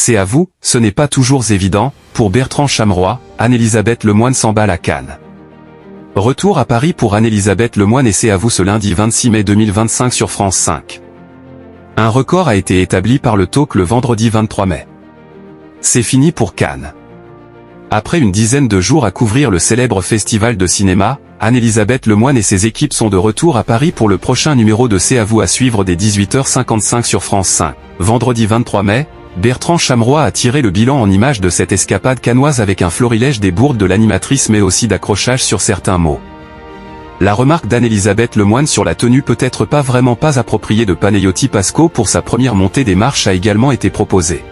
C'est à vous, ce n'est pas toujours évident, pour Bertrand Chameroy, Anne-Elisabeth Lemoine s'emballe à Cannes. Retour à Paris pour Anne-Elisabeth Lemoine et C'est à vous ce lundi 26 mai 2025 sur France 5. Un record a été établi par le talk le vendredi 23 mai. C'est fini pour Cannes. Après une dizaine de jours à couvrir le célèbre festival de cinéma, Anne-Elisabeth Lemoine et ses équipes sont de retour à Paris pour le prochain numéro de C'est à vous à suivre dès 18h55 sur France 5. Vendredi 23 mai, Bertrand Chameroy a tiré le bilan en images de cette escapade cannoise avec un florilège des bourdes de l'animatrice mais aussi d'accrochage sur certains mots. La remarque d'Anne-Elisabeth Lemoine sur la tenue peut-être pas vraiment pas appropriée de Panayotis Pasco pour sa première montée des marches a également été proposée.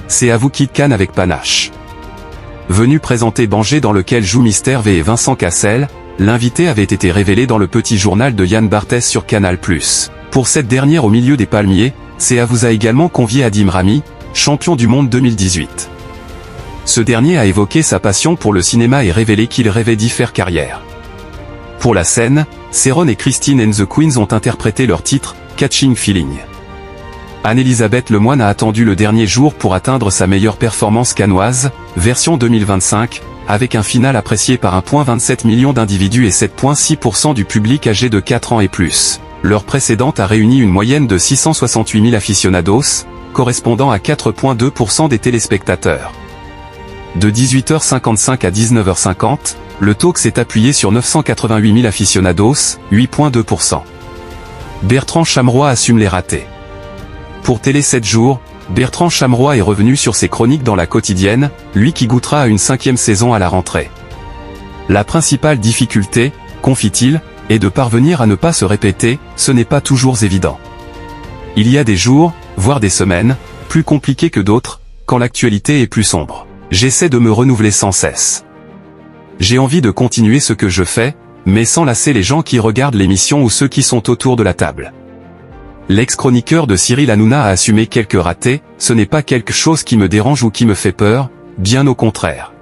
C'est à vous quitte Cannes avec panache. Venu présenter Banger dans lequel jouent Mister V et Vincent Cassel, l'invité avait été révélé dans le petit journal de Yann Barthès sur Canal+. Pour cette dernière au milieu des palmiers, C'est à vous a également convié Adim Rami, champion du monde 2018. Ce dernier a évoqué sa passion pour le cinéma et révélé qu'il rêvait d'y faire carrière. Pour la scène, Céron et Christine and the Queens ont interprété leur titre, Catching Feeling. Anne-Elisabeth Lemoine a attendu le dernier jour pour atteindre sa meilleure performance cannoise, version 2025, avec un final apprécié par 1,27 million d'individus et 7,6% du public âgé de 4 ans et plus. L'heure précédente a réuni une moyenne de 668 000 aficionados, correspondant à 4,2% des téléspectateurs. De 18h55 à 19h50, le talk s'est appuyé sur 988 000 aficionados, 8,2%. Bertrand Chameroy assume les ratés. Pour Télé 7 jours, Bertrand Chameroy est revenu sur ses chroniques dans la quotidienne, lui qui goûtera à une 5e saison à la rentrée. La principale difficulté, confie-t-il, est de parvenir à ne pas se répéter, ce n'est pas toujours évident. Il y a des jours, voire des semaines, plus compliqués que d'autres, quand l'actualité est plus sombre. J'essaie de me renouveler sans cesse. J'ai envie de continuer ce que je fais, mais sans lasser les gens qui regardent l'émission ou ceux qui sont autour de la table. L'ex-chroniqueur de Cyril Hanouna a assumé quelques ratés, ce n'est pas quelque chose qui me dérange ou qui me fait peur, bien au contraire.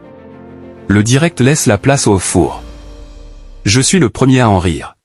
Le direct laisse la place au four. Je suis le premier à en rire.